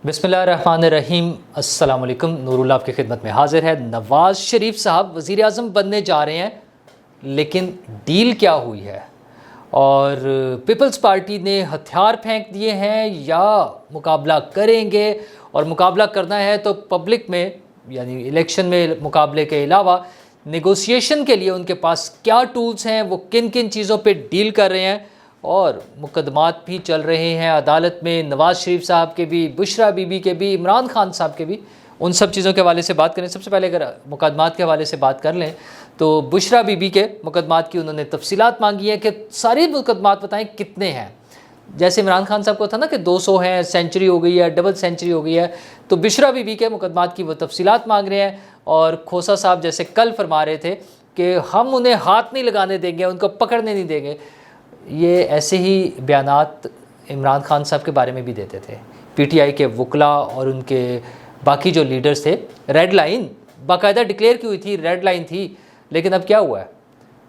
बिस्मिल्लाहिर्रहमानिर्रहीम। अस्सलाम वालेकुम। नूरुल्लाह आपकी खिदमत में हाजिर है। नवाज़ शरीफ साहब वज़ीर आज़म बनने जा रहे हैं, लेकिन डील क्या हुई है और पीपल्स पार्टी ने हथियार फेंक दिए हैं या मुकाबला करेंगे, और मुकाबला करना है तो पब्लिक में यानी इलेक्शन में मुकाबले के अलावा नेगोशिएशन के लिए उनके पास क्या टूल्स हैं, वो किन किन चीज़ों पे डील कर रहे हैं। और मुकदमात भी चल रहे हैं अदालत में, नवाज़ शरीफ साहब के भी, बुशरा बीबी के भी, इमरान खान साहब के भी। उन सब चीज़ों के हवाले से बात करें। सबसे पहले अगर मुकदमात के हवाले से बात कर लें तो बुशरा बीबी के मुकदमात की उन्होंने तफसीलात मांगी है कि सारे मुकदमात बताएं कितने हैं। जैसे इमरान खान साहब को था ना कि 200 हैं, सेंचुरी हो गई है, डबल सेंचुरी हो गई है, तो बुशरा बीबी के मुकदमात की वो तफसीलात मांग रहे हैं। और खोसा साहब जैसे कल फरमा रहे थे कि हम उन्हें हाथ नहीं लगाने देंगे, उनको पकड़ने नहीं देंगे। ये ऐसे ही बयानात इमरान खान साहब के बारे में भी देते थे। पीटीआई के वकला और उनके बाकी जो लीडर्स थे, रेड लाइन बाकायदा डिक्लेयर की हुई थी, रेड लाइन थी। लेकिन अब क्या हुआ है?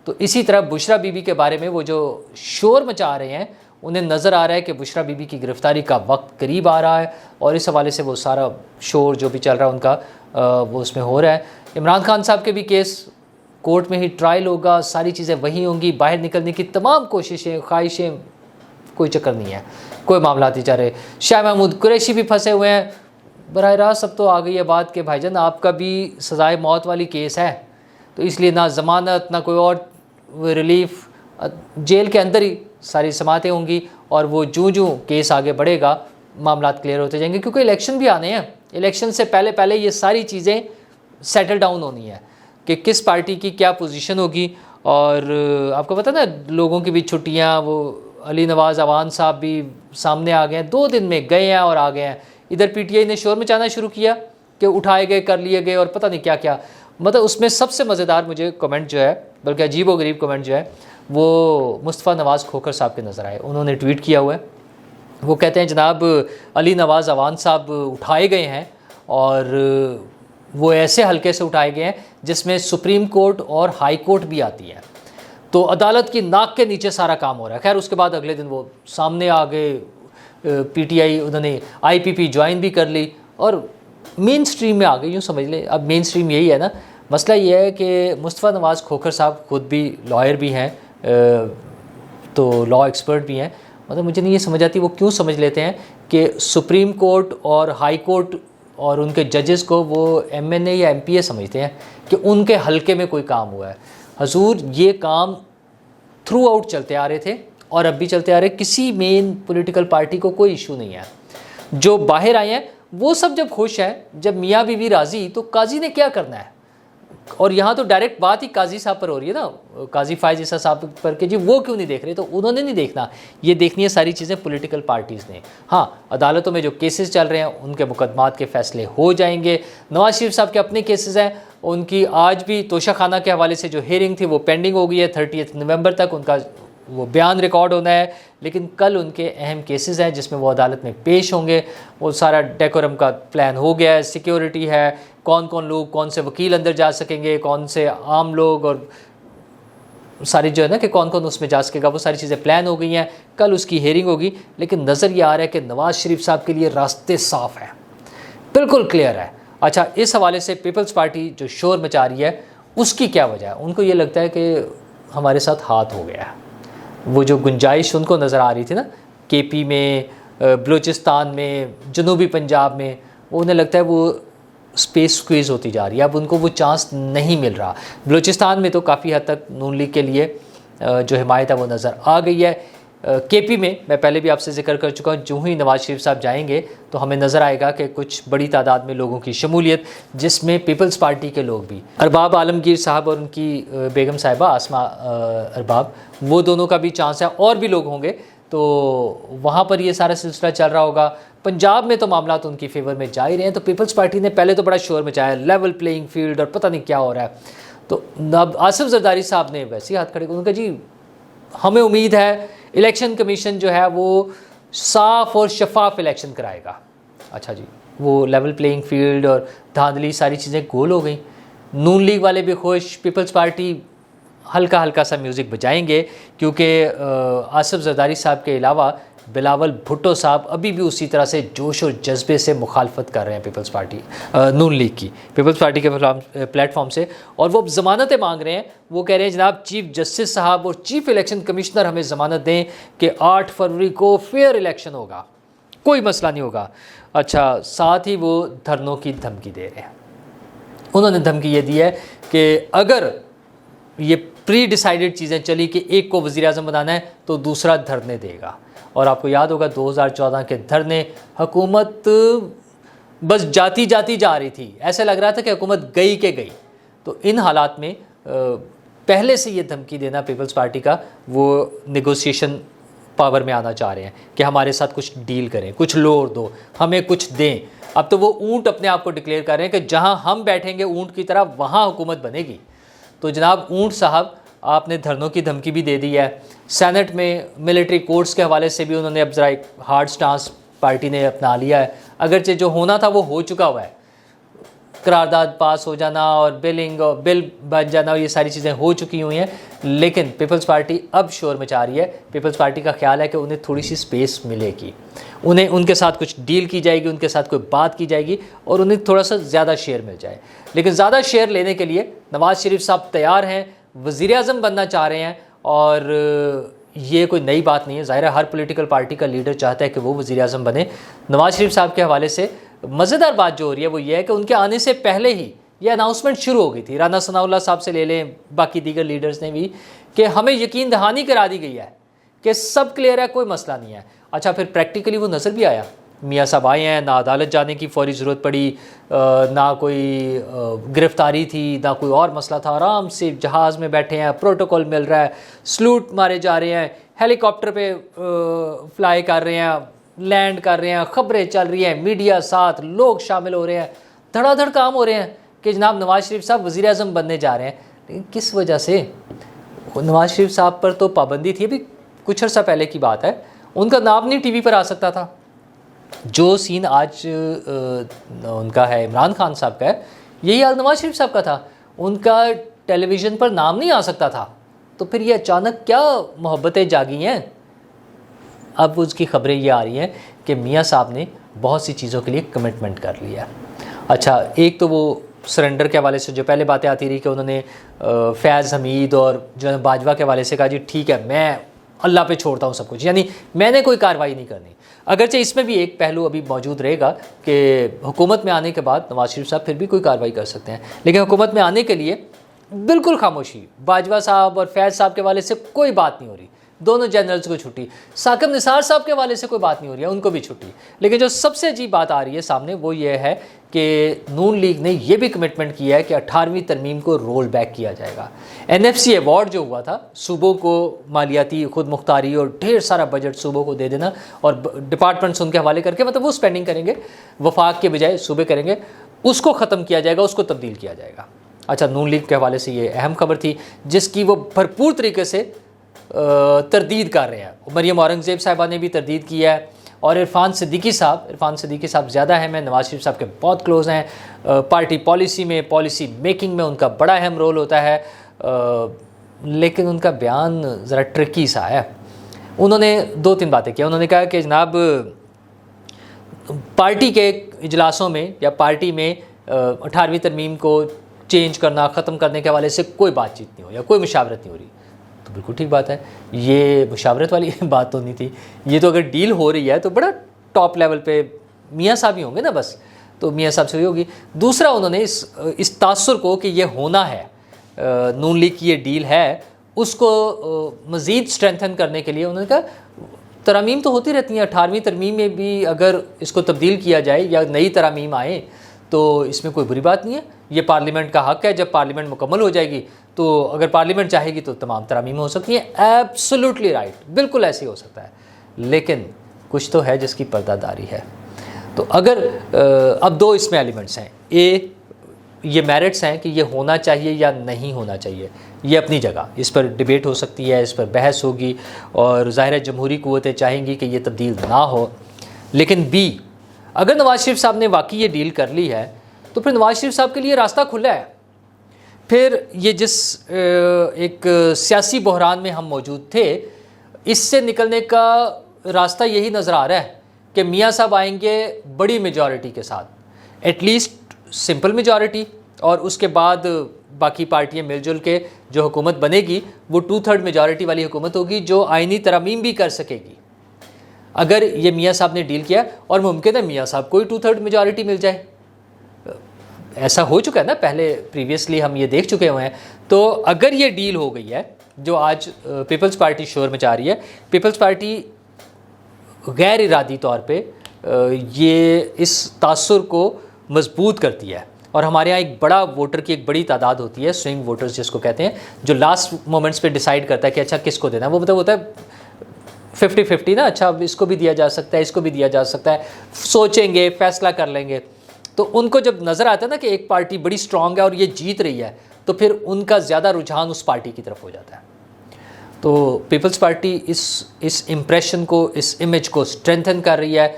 तो इसी तरह बुशरा बीबी के बारे में वो जो शोर मचा रहे हैं, उन्हें नज़र आ रहा है कि बुशरा बीबी की गिरफ़्तारी का वक्त करीब आ रहा है, और इस हवाले से वो सारा शोर जो भी चल रहा है उनका वो उसमें हो रहा है। इमरान खान साहब के भी केस कोर्ट में ही ट्रायल होगा, सारी चीज़ें वही होंगी, बाहर निकलने की तमाम कोशिशें, ख्वाहिशें, कोई चक्कर नहीं है, कोई मामला नहीं जा रहे। शाह महमूद कुरैशी भी फंसे हुए हैं। बराह रास्त अब तो आ गई है बात कि भाईजान आपका भी सज़ाए मौत वाली केस है, तो इसलिए ना ज़मानत ना कोई और रिलीफ, जेल के अंदर ही सारी समातें होंगी, और वो जूँ जूँ केस आगे बढ़ेगा मामला क्लियर होते जाएंगे, क्योंकि इलेक्शन भी आने हैं। इलेक्शन से पहले पहले ये सारी चीज़ें सेटल डाउन होनी है कि किस पार्टी की क्या पोजीशन होगी। और आपको पता ना, लोगों की भी छुट्टियां, वो अली नवाज़ अवान साहब भी सामने आ गए हैं, 2 दिन में गए हैं और आ गए हैं। इधर पीटीआई ने शोर मचाना शुरू किया कि उठाए गए, कर लिए गए और पता नहीं क्या क्या। मतलब उसमें सबसे मज़ेदार मुझे कमेंट जो है, बल्कि अजीब व गरीब कमेंट जो है, वो मुस्तफ़ा नवाज़ खोखर साहब के नज़र आए। उन्होंने ट्वीट किया हुआ है। वो कहते हैं जनाब अली नवाज़ अवान साहब उठाए गए हैं, और वो ऐसे हल्के से उठाए गए हैं जिसमें सुप्रीम कोर्ट और हाई कोर्ट भी आती है, तो अदालत की नाक के नीचे सारा काम हो रहा है। खैर उसके बाद अगले दिन वो सामने आ गए, पीटीआई उन्होंने आईपीपी ज्वाइन भी कर ली और मेन स्ट्रीम में आ गई, यूँ समझ लें। अब मेन स्ट्रीम यही है ना। मसला ये है कि मुस्तफ़ा नवाज़ खोखर साहब खुद भी लॉयर भी हैं, तो लॉ एक्सपर्ट भी हैं। मतलब मुझे नहीं ये समझ आती वो क्यों समझ लेते हैं कि सुप्रीम कोर्ट और हाई कोर्ट और उनके जजेस को वो एमएनए या एमपीए समझते हैं कि उनके हलके में कोई काम हुआ है। हजूर ये काम थ्रू आउट चलते आ रहे थे और अब भी चलते आ रहे। किसी मेन पॉलिटिकल पार्टी को कोई इशू नहीं है। जो बाहर आए हैं वो सब जब खुश हैं, जब मियाँ बीवी राज़ी, तो काजी ने क्या करना है? और यहाँ तो डायरेक्ट बात ही काजी साहब पर हो रही है ना, काजी फायज ईसा साहब पर, कि जी वो क्यों नहीं देख रहे? तो उन्होंने नहीं देखना, ये देखनी है सारी चीज़ें पॉलिटिकल पार्टीज़ ने। हाँ, अदालतों में जो केसेस चल रहे हैं उनके मुकदमात के फैसले हो जाएंगे। नवाज शरीफ साहब के अपने केसेस हैं, उनकी आज भी तोशा खाना के हवाले से जो हियरिंग थी वो पेंडिंग हो गई है। 30 नवंबर तक उनका वो बयान रिकॉर्ड होना है, लेकिन कल उनके अहम केसेस हैं जिसमें वो अदालत में पेश होंगे। वो सारा डेकोरम का प्लान हो गया है, सिक्योरिटी है, कौन कौन लोग, कौन से वकील अंदर जा सकेंगे, कौन से आम लोग, और सारी जो है ना कि कौन कौन उसमें जा सकेगा, वो सारी चीज़ें प्लान हो गई हैं। कल उसकी हेयरिंग होगी, लेकिन नज़र ये आ रहा है कि नवाज़ शरीफ साहब के लिए रास्ते साफ़ हैं, बिल्कुल क्लियर है। अच्छा, इस हवाले से पीपल्स पार्टी जो शोर मचा रही है उसकी क्या वजह है? उनको ये लगता है कि हमारे साथ हाथ हो गया है। वो जो गुंजाइश उनको नज़र आ रही थी ना, केपी में, बलूचिस्तान में, जनूबी पंजाब में, वो उन्हें लगता है वो स्पेस स्क्वीज़ होती जा रही है। अब उनको वो चांस नहीं मिल रहा। बलूचिस्तान में तो काफ़ी हद तक नून लीग के लिए जो हिमायत है वो नज़र आ गई है। केपी में मैं पहले भी आपसे जिक्र कर चुका हूँ, जो ही नवाज़ शरीफ साहब जाएंगे तो हमें नज़र आएगा कि कुछ बड़ी तादाद में लोगों की शमूलियत, जिसमें पीपल्स पार्टी के लोग भी, अरबाब आलमगीर साहब और उनकी बेगम साहिबा आसमा अरबाब, वो दोनों का भी चांस है, और भी लोग होंगे। तो वहाँ पर ये सारा सिलसिला चल रहा होगा। पंजाब में तो मामला तो उनकी फेवर में जा ही रहे हैं। तो पीपल्स पार्टी ने पहले तो बड़ा शोर मचाया, लेवल प्लेइंग फील्ड और पता नहीं क्या हो रहा है। तो अब आसिफ जरदारी साहब ने वैसे ही हाथ खड़े, उनका जी हमें उम्मीद है इलेक्शन कमीशन जो है वो साफ़ और शफाफ इलेक्शन कराएगा। अच्छा जी, वो लेवल प्लेइंग फील्ड और धांधली सारी चीज़ें गोल हो गई। नून लीग वाले भी खुश, पीपल्स पार्टी हल्का हल्का सा म्यूज़िक बजाएंगे, क्योंकि आसिफ जरदारी साहब के अलावा बिलावल भुट्टो साहब अभी भी उसी तरह से जोश और जज्बे से मुखालफत कर रहे हैं पीपल्स पार्टी नून लीग की, पीपल्स पार्टी के प्लेटफॉर्म से, और वो अब ज़मानतें मांग रहे हैं। वो कह रहे हैं जनाब चीफ जस्टिस साहब और चीफ इलेक्शन कमिश्नर हमें ज़मानत दें कि 8 फरवरी को फेयर इलेक्शन होगा, कोई मसला नहीं होगा। अच्छा, साथ ही वो धरनों की धमकी दे रहे हैं। उन्होंने धमकी ये दी है कि अगर ये प्री डिसाइडेड चीज़ें चली कि एक को वज़ीर आज़म बनाना है तो दूसरा धरने देगा। और आपको याद होगा 2014 के धरने, हुकूमत बस जाती जाती जा रही थी, ऐसा लग रहा था कि हुकूमत गई के गई। तो इन हालात में पहले से ये धमकी देना पीपल्स पार्टी का, वो नेगोशिएशन पावर में आना चाह रहे हैं कि हमारे साथ कुछ डील करें, कुछ लोर दो, हमें कुछ दें। अब तो वो ऊँट अपने आप को डिक्लेयर कर रहे हैं कि जहाँ हम बैठेंगे ऊँट की तरह वहाँ हुकूमत बनेगी। तो जनाब ऊँट साहब, आपने धरनों की धमकी भी दे दी है। सेनेट में मिलिट्री कोर्ट्स के हवाले से भी उन्होंने अब ज़रा एक हार्ड स्टांस पार्टी ने अपना लिया है, अगरचे जो होना था वो हो चुका हुआ है। करारदाद पास हो जाना और बिलिंग और बिल बन जाना, ये सारी चीज़ें हो चुकी हुई हैं, लेकिन पीपल्स पार्टी अब शोर मचा रही है। पीपल्स पार्टी का ख्याल है कि उन्हें थोड़ी सी स्पेस मिलेगी, उन्हें उनके साथ कुछ डील की जाएगी, उनके साथ कोई बात की जाएगी और उन्हें थोड़ा सा ज़्यादा शेयर मिल जाए। लेकिन ज़्यादा शेयर लेने के लिए नवाज़ शरीफ साहब तैयार हैं, वज़ीर आज़म बनना चाह रहे हैं। और ये कोई नई बात नहीं है, ज़ाहिर है हर पॉलिटिकल पार्टी का लीडर चाहता है कि वो वज़ीर आज़म बने। नवाज़ शरीफ साहब के हवाले से मज़ेदार बात जो हो रही है वो ये है कि उनके आने से पहले ही ये अनाउंसमेंट शुरू हो गई थी। राना सनाउल्लाह साहब से ले लें, बाकी दीगर लीडर्स ने भी, कि हमें यकीन दहानी करा दी गई है कि सब क्लियर है, कोई मसला नहीं है। अच्छा, फिर प्रैक्टिकली वो नज़र भी आया। मियाँ साहब आए हैं, ना अदालत जाने की फौरी ज़रूरत पड़ी, ना कोई गिरफ्तारी थी, ना कोई और मसला था। आराम से जहाज़ में बैठे हैं, प्रोटोकॉल मिल रहा है, सलूट मारे जा रहे हैं, हेलीकॉप्टर पे फ्लाई कर रहे हैं, लैंड कर रहे हैं, ख़बरें चल रही हैं, मीडिया साथ, लोग शामिल हो रहे हैं, धड़ाधड़ काम हो रहे हैं कि जनाब नवाज़ शरीफ साहब वज़ीर आज़म बनने जा रहे हैं। लेकिन किस वजह से? नवाज़ शरीफ साहब पर तो पाबंदी थी, अभी कुछ अर्सा पहले की बात है, उनका नाम नहीं टीवी पर आ सकता था। जो सीन आज उनका है इमरान खान साहब का है, यही हाल नवाज़ शरीफ साहब का था, उनका टेलीविज़न पर नाम नहीं आ सकता था। तो फिर ये अचानक क्या मोहब्बतें जागी हैं? अब उसकी ख़बरें ये आ रही हैं कि मियाँ साहब ने बहुत सी चीज़ों के लिए कमिटमेंट कर लिया। अच्छा, एक तो वो सरेंडर के हवाले से जो पहले बातें आती रही कि उन्होंने फैज़ हमीद और जो बाजवा के हवाले से कहा जी ठीक है, मैं अल्लाह पे छोड़ता हूँ सब कुछ, यानी मैंने कोई कार्रवाई नहीं करनी। अगरचे इसमें भी एक पहलू अभी मौजूद रहेगा कि हुकूमत में आने के बाद नवाज़ शरीफ साहब फिर भी कोई कार्रवाई कर सकते हैं, लेकिन हुकूमत में आने के लिए बिल्कुल खामोशी। बाजवा साहब और फैज़ साहब के हवाले से कोई बात नहीं हो रही, दोनों जनरल्स को छुट्टी। साकिब निसार साहब के हवाले से कोई बात नहीं हो रही है, उनको भी छुट्टी। लेकिन जो सबसे अजीब बात आ रही है सामने वो ये है कि नून लीग ने यह भी कमिटमेंट किया है कि 18वीं तरमीम को रोल बैक किया जाएगा। NFC अवार्ड जो हुआ था, सूबों को मालियाती खुद मुख्तारी और ढेर सारा बजट सूबों को दे देना और डिपार्टमेंट्स उनके हवाले करके, मतलब वो स्पेंडिंग करेंगे, वफाक के बजाय सूबे करेंगे, उसको ख़त्म किया जाएगा, उसको तब्दील किया जाएगा। अच्छा, नून लीग के हवाले से ये अहम खबर थी जिसकी वो भरपूर तरीके से तरदीद कर रहे हैं। मरियम औरंगज़ेब साहिबा ने भी तरदीद किया है और इरफान सिद्दीकी साहब ज़्यादा अहम है, नवाज़ शरीफ साहब के बहुत क्लोज़ हैं। पार्टी पॉलिसी में, पॉलिसी मेकिंग में उनका बड़ा अहम रोल होता है, लेकिन उनका बयान ज़रा ट्रिकी सा है। उन्होंने 2-3 बातें की। उन्होंने कहा कि जनाब पार्टी के इजलासों में या पार्टी में 18वीं तरमीम को चेंज करना, ख़त्म करने के हवाले से कोई बातचीत नहीं हो या कोई मुशावरत नहीं हो रही। तो बिल्कुल ठीक बात है, ये मुशावरत वाली बात तो नहीं थी। ये तो अगर डील हो रही है तो बड़ा टॉप लेवल पे मियाँ साहब ही होंगे ना, बस तो मियाँ साहब से ही होगी। दूसरा, उन्होंने इस तासुर को कि ये होना है, नून लीग की ये डील है, उसको मज़ीद स्ट्रेंथन करने के लिए उन्होंने कहा तरमीम तो होती रहती हैं, 18वीं तरमीम में भी अगर इसको तब्दील किया जाए या नई तरमीम आए तो इसमें कोई बुरी बात नहीं है। ये पार्लियामेंट का हक़ है, जब पार्लियामेंट मुकम्मल हो जाएगी तो अगर पार्लियामेंट चाहेगी तो तमाम तरमीम हो सकती हैं। एब्सोल्युटली राइट, बिल्कुल ऐसे ही हो सकता है, लेकिन कुछ तो है जिसकी पर्दादारी है। तो अगर अब 2 इसमें एलिमेंट्स हैं, ये मेरिट्स हैं कि ये होना चाहिए या नहीं होना चाहिए, ये अपनी जगह, इस पर डिबेट हो सकती है, इस पर बहस होगी और ज़ाहिर है जमहूरी क़ुव्वतें चाहेंगी कि ये तब्दील ना हो। लेकिन B, अगर नवाज़ शरीफ साहब ने वाकई ये डील कर ली है तो फिर नवाज़ शरीफ साहब के लिए रास्ता खुला है। फिर ये जिस एक सियासी बहरान में हम मौजूद थे, इससे निकलने का रास्ता यही नज़र आ रहा है कि मियाँ साहब आएंगे बड़ी मेजॉरिटी के साथ, एटलीस्ट सिंपल मेजॉरिटी, और उसके बाद बाकी पार्टियां मिलजुल के जो हुकूमत बनेगी वो 2/3 मेजॉरिटी वाली हुकूमत होगी जो आइनी तरमीम भी कर सकेगी। अगर ये मियाँ साहब ने डील किया, और मुमकिन है मियाँ साहब को ही 2/3 मेजॉरिटी मिल जाए, ऐसा हो चुका है ना पहले, प्रीवियसली हम ये देख चुके हुए हैं। तो अगर ये डील हो गई है जो आज पीपल्स पार्टी शोर मचा रही है, पीपल्स पार्टी गैर इरादी तौर पे ये इस तासुर को मजबूत करती है, और हमारे यहाँ एक बड़ा वोटर की एक बड़ी तादाद होती है, स्विंग वोटर्स जिसको कहते हैं, जो लास्ट मोमेंट्स पे डिसाइड करता है कि अच्छा किसको देना है। वो मतलब होता है 50-50 ना, अच्छा अब इसको भी दिया जा सकता है, इसको भी दिया जा सकता है, सोचेंगे, फैसला कर लेंगे। तो उनको जब नज़र आता है ना कि एक पार्टी बड़ी स्ट्रॉन्ग है और ये जीत रही है, तो फिर उनका ज़्यादा रुझान उस पार्टी की तरफ हो जाता है। तो पीपल्स पार्टी इस इम्प्रेशन को, इस इमेज को स्ट्रेंथन कर रही है।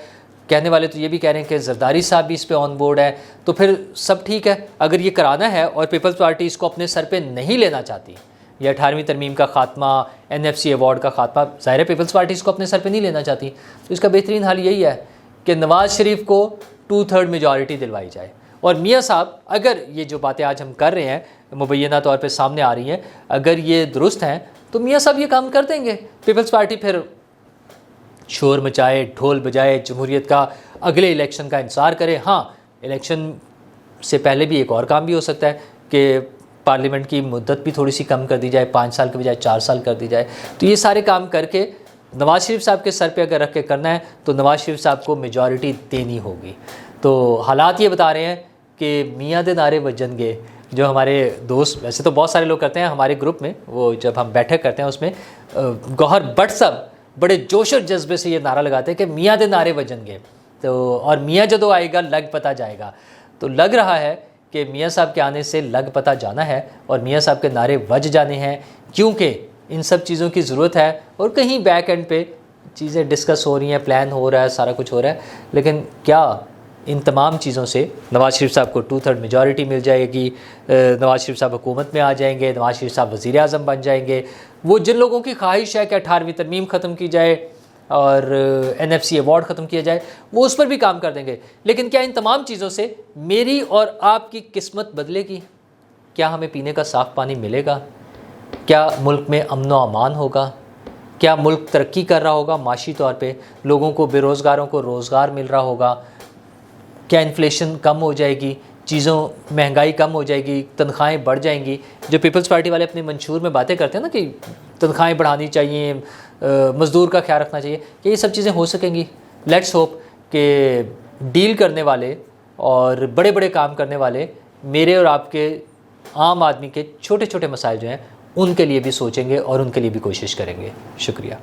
कहने वाले तो ये भी कह रहे हैं कि जरदारी साहब भी इस पे ऑन बोर्ड है, तो फिर सब ठीक है। अगर ये कराना है और पीपल्स पार्टी इसको अपने सर पे नहीं लेना चाहती, ये 18वीं तरमीम का खात्मा, NFC अवार्ड का खात्मा, ज़ाहिर है पीपल्स पार्टी इसको अपने सर पे नहीं लेना चाहती, तो इसका बेहतरीन हाल यही है कि नवाज़ शरीफ को 2/3 मेजॉरिटी दिलवाई जाए। और मियाँ साहब, अगर ये जो बातें आज हम कर रहे हैं मुबैना तौर पे सामने आ रही हैं, अगर ये दुरुस्त हैं तो मियाँ साहब ये काम कर देंगे। पीपल्स पार्टी फिर शोर मचाए, ढोल बजाए, जमहूरियत का अगले इलेक्शन का इंतज़ार करे। हाँ, इलेक्शन से पहले भी एक और काम भी हो सकता है कि पार्लियामेंट की मुद्दत भी थोड़ी सी कम कर दी जाए, 5 साल के बजाय 4 साल कर दी जाए। तो ये सारे काम करके नवाज़ शरीफ साहब के सर पे अगर रख के करना है तो नवाज़ शरीफ साहब को मेजॉरिटी देनी होगी। तो हालात ये बता रहे हैं कि मियाँ दे नारे वजनगे, जो हमारे दोस्त, वैसे तो बहुत सारे लोग करते हैं हमारे ग्रुप में, वो जब हम बैठक करते हैं उसमें गौहर भट्ट साहब बड़े जोश और जज्बे से ये नारा लगाते हैं कि मियाँ दे नारे वजनगे, तो और मियाँ जदों आएगा लग पता जाएगा। तो लग रहा है कि मियाँ साहब के आने से लग पता जाना है और मियाँ साहब के नारे वज जाने हैं, क्योंकि इन सब चीज़ों की ज़रूरत है। और कहीं बैक एंड पे चीज़ें डिस्कस हो रही हैं, प्लान हो रहा है, सारा कुछ हो रहा है, लेकिन क्या इन तमाम चीज़ों से नवाज़ शरीफ साहब को 2/3 मेजॉरिटी मिल जाएगी, नवाज़ शरीफ साहब हुकूमत में आ जाएंगे, नवाज़ शरीफ साहब वज़ीर आज़म बन जाएंगे। वो जिन लोगों की ख्वाहिश है कि 18वीं तरमीम ख़त्म की जाए और NFC अवार्ड ख़त्म किया जाए, वो उस पर भी काम कर देंगे। लेकिन क्या इन तमाम चीज़ों से मेरी और आपकी किस्मत बदलेगी? क्या हमें पीने का साफ़ पानी मिलेगा? क्या मुल्क में अमन व अमान होगा? क्या मुल्क तरक्की कर रहा होगा माशी तौर पे? लोगों को, बेरोज़गारों को रोज़गार मिल रहा होगा? क्या इन्फ्लेशन कम हो जाएगी? चीज़ों, महंगाई कम हो जाएगी? तनख्वाहें बढ़ जाएंगी? जो पीपल्स पार्टी वाले अपने मंशूर में बातें करते हैं ना कि तनख्वाहें बढ़ानी चाहिए, मज़दूर का ख्याल रखना चाहिए, कि ये सब चीज़ें हो सकेंगी? लेट्स होप कि डील करने वाले और बड़े बड़े काम करने वाले मेरे और आपके आम आदमी के छोटे छोटे मसाइल जो हैं उनके लिए भी सोचेंगे और उनके लिए भी कोशिश करेंगे। शुक्रिया।